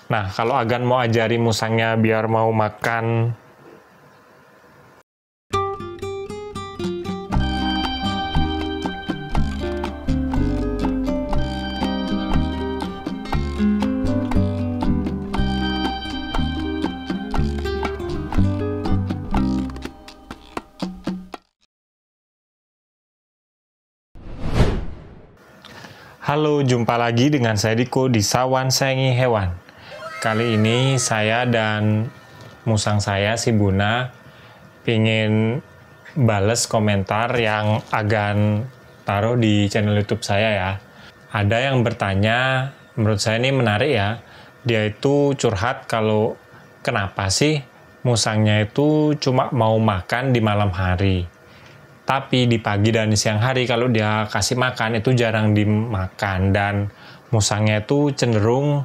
Nah, kalau Agan mau ajari musangnya biar mau makan. Halo, jumpa lagi dengan saya Diko di Sawan Sayangi Hewan. Kali ini saya dan musang saya, si Buna, pingin bales komentar yang Agan taruh di channel YouTube saya ya. Ada yang bertanya, menurut saya ini menarik ya. Dia itu curhat kalau kenapa sih musangnya itu cuma mau makan di malam hari. Tapi di pagi dan siang hari kalau dia kasih makan itu jarang dimakan, dan musangnya itu cenderung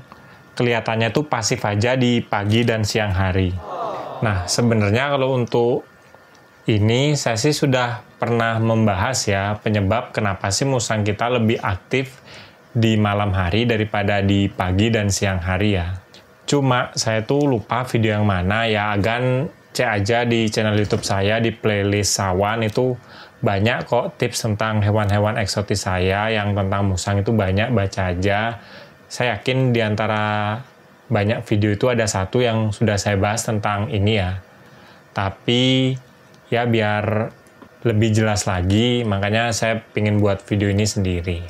kelihatannya itu pasif aja di pagi dan siang hari. Nah, sebenarnya kalau untuk ini saya sih sudah pernah membahas ya penyebab kenapa sih musang kita lebih aktif di malam hari daripada di pagi dan siang hari ya. Cuma saya tuh lupa video yang mana ya, Agan cek aja di channel YouTube saya di playlist Sawan, itu banyak kok tips tentang hewan-hewan eksotis saya yang tentang musang itu banyak, baca aja. Saya yakin di antara banyak video itu ada satu yang sudah saya bahas tentang ini ya. Tapi ya biar lebih jelas lagi, makanya saya pengen buat video ini sendiri.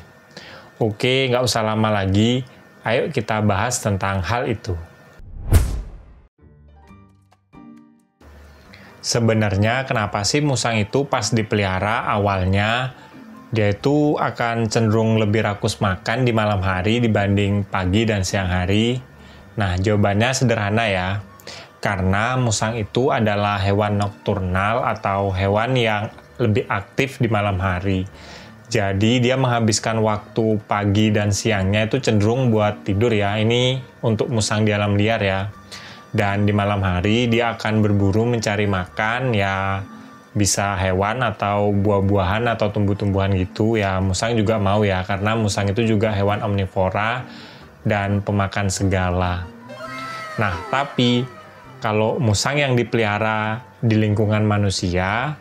Oke, nggak usah lama lagi, ayo kita bahas tentang hal itu. Sebenarnya kenapa sih musang itu pas dipelihara awalnya dia itu akan cenderung lebih rakus makan di malam hari dibanding pagi dan siang hari? Nah, jawabannya sederhana ya. Karena musang itu adalah hewan nokturnal atau hewan yang lebih aktif di malam hari. Jadi dia menghabiskan waktu pagi dan siangnya itu cenderung buat tidur ya. Ini untuk musang di alam liar ya. Dan di malam hari dia akan berburu mencari makan ya, bisa hewan atau buah-buahan atau tumbuh-tumbuhan gitu ya. Musang juga mau ya, karena musang itu juga hewan omnivora dan pemakan segala. Nah, tapi kalau musang yang dipelihara di lingkungan manusia,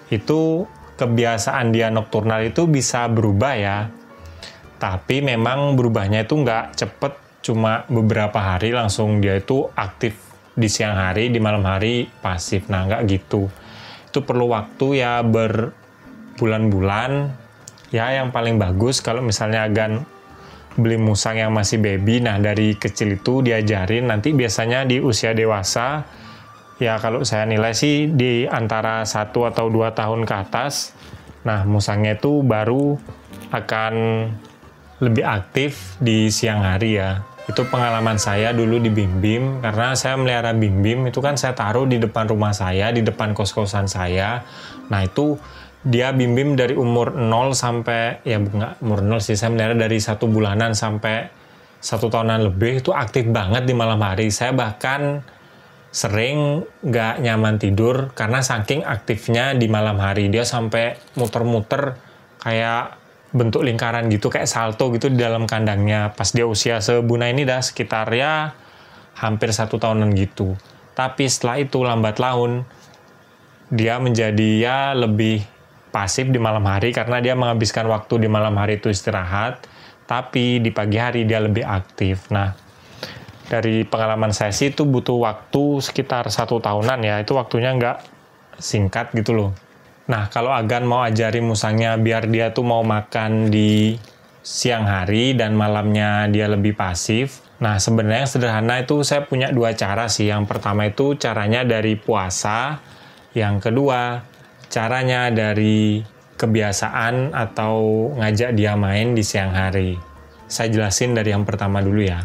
itu kebiasaan dia nokturnal itu bisa berubah ya. Tapi memang berubahnya itu nggak cepet, cuma beberapa hari langsung dia itu aktif di siang hari, di malam hari pasif. Nah, nggak gitu. Itu perlu waktu ya berbulan-bulan. Ya, yang paling bagus kalau misalnya Agan beli musang yang masih baby, nah dari kecil itu diajarin, nanti biasanya di usia dewasa, ya kalau saya nilai sih di antara 1 atau 2 tahun ke atas, nah musangnya itu baru akan lebih aktif di siang hari ya. Itu pengalaman saya dulu di Bim Bim, karena saya melihara Bim Bim, itu kan saya taruh di depan rumah saya, di depan kos-kosan saya. Nah itu dia Bim Bim dari umur 0 sampai, ya nggak umur 0 sih, saya melihara dari 1 bulanan sampai 1 tahunan lebih, itu aktif banget di malam hari. Saya bahkan sering nggak nyaman tidur, karena saking aktifnya di malam hari. Dia sampai muter-muter kayak bentuk lingkaran gitu, kayak salto gitu di dalam kandangnya. Pas dia usia sebuna ini dah sekitar ya hampir 1 tahunan gitu. Tapi setelah itu lambat laun dia menjadi ya lebih pasif di malam hari, karena dia menghabiskan waktu di malam hari itu istirahat, tapi di pagi hari dia lebih aktif. Nah, dari pengalaman saya sih itu butuh waktu sekitar 1 tahunan ya, itu waktunya nggak singkat gitu loh. Nah, kalau Agan mau ajari musangnya biar dia tuh mau makan di siang hari dan malamnya dia lebih pasif. Nah, sebenarnya yang sederhana itu saya punya 2 cara sih. Yang pertama itu caranya dari puasa. Yang kedua, caranya dari kebiasaan atau ngajak dia main di siang hari. Saya jelasin dari yang pertama dulu ya.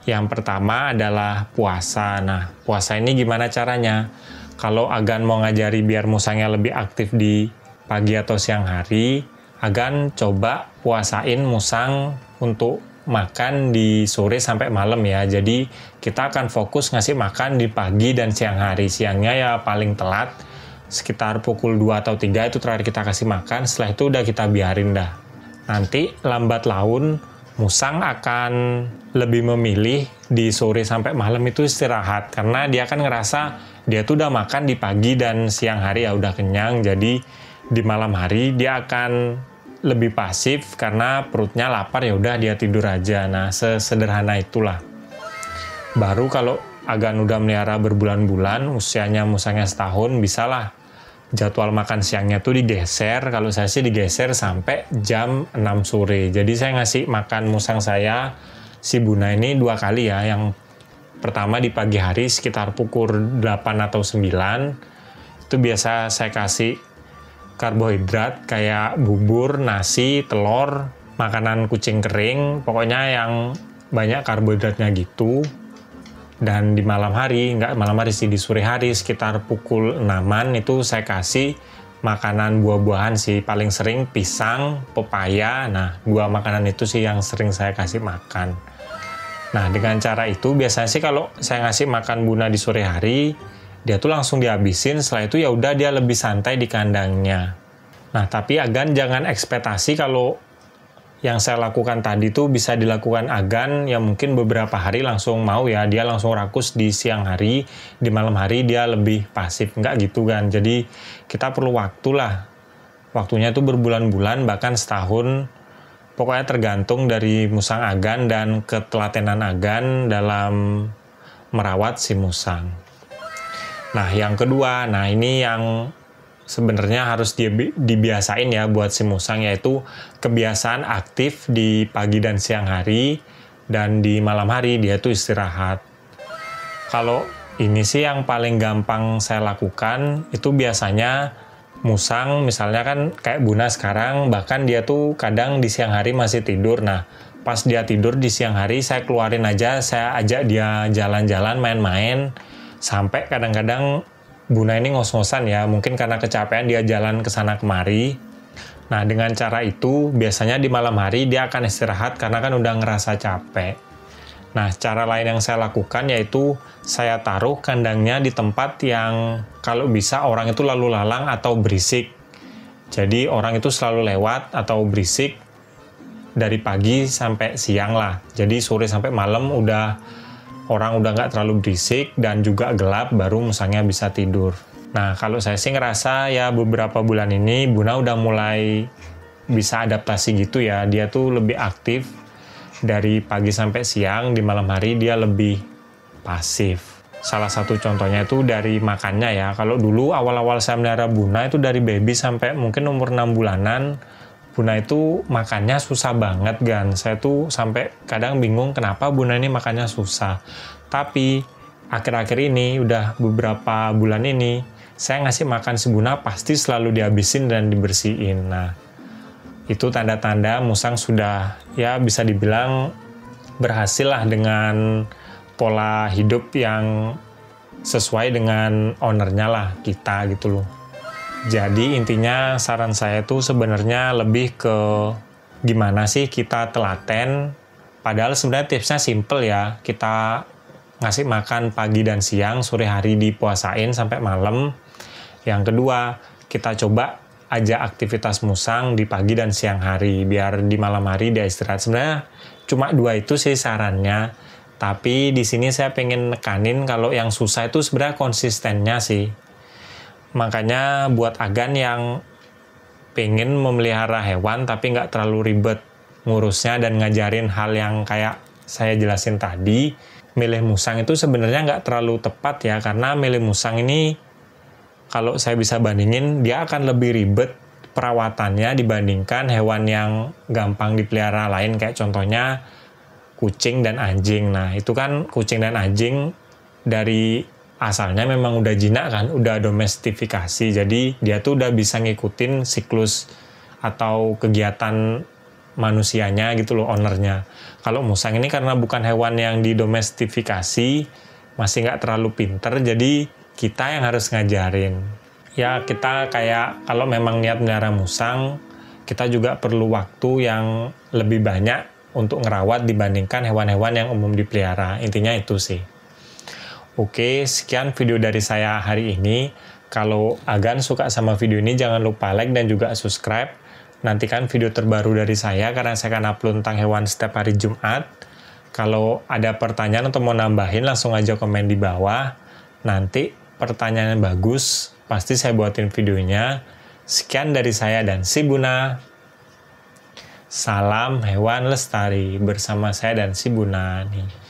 Yang pertama adalah puasa. Nah, puasa ini gimana caranya? Kalau Agan mau ngajari biar musangnya lebih aktif di pagi atau siang hari, Agan coba puasain musang untuk makan di sore sampai malam ya. Jadi kita akan fokus ngasih makan di pagi dan siang hari. Siangnya ya paling telat, sekitar pukul 2 atau 3 itu terakhir kita kasih makan. Setelah itu udah kita biarin dah. Nanti lambat laun musang akan lebih memilih di sore sampai malam itu istirahat, karena dia kan ngerasa dia tuh udah makan di pagi dan siang hari ya udah kenyang, jadi di malam hari dia akan lebih pasif karena perutnya lapar, ya udah dia tidur aja. Nah, sesederhana itulah. Baru kalau Agan udah melihara berbulan-bulan, usianya musangnya setahun, bisalah jadwal makan siangnya tuh digeser. Kalau saya sih digeser sampai jam 6 sore. Jadi saya ngasih makan musang saya, si Buna ini 2 kali ya. Yang pertama di pagi hari sekitar pukul 8 atau 9. Itu biasa saya kasih karbohidrat kayak bubur, nasi, telur, makanan kucing kering. Pokoknya yang banyak karbohidratnya gitu. Dan di malam hari, nggak malam hari sih, di sore hari sekitar pukul 6-an itu saya kasih makanan buah-buahan sih, paling sering pisang, pepaya. Nah, 2 makanan itu sih yang sering saya kasih makan. Nah, dengan cara itu biasanya sih kalau saya ngasih makan Buna di sore hari, dia tuh langsung dihabisin, setelah itu ya udah dia lebih santai di kandangnya. Nah, tapi Agan jangan ekspektasi kalau yang saya lakukan tadi tuh bisa dilakukan Agan yang mungkin beberapa hari langsung mau ya, dia langsung rakus di siang hari, di malam hari dia lebih pasif, nggak gitu kan. Jadi kita perlu waktu lah, waktunya tuh berbulan-bulan bahkan setahun, pokoknya tergantung dari musang Agan dan ketelatenan Agan dalam merawat si musang. Nah, yang kedua, nah ini yang sebenarnya harus dibiasain ya buat si musang, yaitu kebiasaan aktif di pagi dan siang hari, dan di malam hari dia tuh istirahat. Kalau ini sih yang paling gampang saya lakukan, itu biasanya musang misalnya kan kayak Buna sekarang, bahkan dia tuh kadang di siang hari masih tidur. Nah, pas dia tidur di siang hari saya keluarin aja, saya ajak dia jalan-jalan, main-main, sampai kadang-kadang Buna ini ngos-ngosan ya, mungkin karena kecapean dia jalan ke sana kemari. Nah, dengan cara itu biasanya di malam hari dia akan istirahat karena kan udah ngerasa capek. Nah, cara lain yang saya lakukan yaitu saya taruh kandangnya di tempat yang kalau bisa orang itu lalu lalang atau berisik. Jadi orang itu selalu lewat atau berisik dari pagi sampai siang lah. Jadi sore sampai malam orang udah nggak terlalu berisik dan juga gelap, baru musangnya bisa tidur. Nah, kalau saya sih ngerasa ya beberapa bulan ini Buna udah mulai bisa adaptasi gitu ya. Dia tuh lebih aktif dari pagi sampai siang, di malam hari dia lebih pasif. Salah satu contohnya itu dari makannya ya. Kalau dulu awal-awal saya melihara Buna itu dari baby sampai mungkin umur 6 bulanan, Buna itu makannya susah banget kan. Saya tuh sampai kadang bingung kenapa Buna ini makannya susah. Tapi akhir-akhir ini, udah beberapa bulan ini, saya ngasih makan si Buna pasti selalu dihabisin dan dibersihin. Nah, itu tanda-tanda musang sudah ya bisa dibilang berhasil lah dengan pola hidup yang sesuai dengan ownernya lah, kita gitu loh. Jadi intinya saran saya tuh sebenarnya lebih ke gimana sih kita telaten, padahal sebenarnya tipsnya simple ya, kita ngasih makan pagi dan siang, sore hari dipuasain sampai malam. Yang kedua, kita coba aja aktivitas musang di pagi dan siang hari, biar di malam hari dia istirahat. Sebenarnya cuma 2 itu sih sarannya, tapi di sini saya pengen nekanin kalau yang susah itu sebenarnya konsistennya sih. Makanya buat Agan yang pengen memelihara hewan tapi nggak terlalu ribet ngurusnya dan ngajarin hal yang kayak saya jelasin tadi, milih musang itu sebenarnya nggak terlalu tepat ya, karena milih musang ini kalau saya bisa bandingin, dia akan lebih ribet perawatannya dibandingkan hewan yang gampang dipelihara lain, kayak contohnya kucing dan anjing. Nah, itu kan kucing dan anjing dari asalnya memang udah jinak kan, udah domestifikasi, jadi dia tuh udah bisa ngikutin siklus atau kegiatan manusianya gitu loh, ownernya. Kalau musang ini karena bukan hewan yang didomestifikasi, masih nggak terlalu pinter, jadi kita yang harus ngajarin. Ya kita kayak kalau memang niat melihara musang, kita juga perlu waktu yang lebih banyak untuk ngerawat dibandingkan hewan-hewan yang umum dipelihara. Intinya itu sih. Oke, sekian video dari saya hari ini. Kalau Agan suka sama video ini, jangan lupa like dan juga subscribe. nantikan video terbaru dari saya karena saya akan upload tentang hewan setiap hari Jumat. Kalau ada pertanyaan atau mau nambahin langsung aja komen di bawah. Nanti pertanyaan yang bagus pasti saya buatin videonya. Sekian dari saya dan si Buna. Salam hewan lestari bersama saya dan si Buna nih.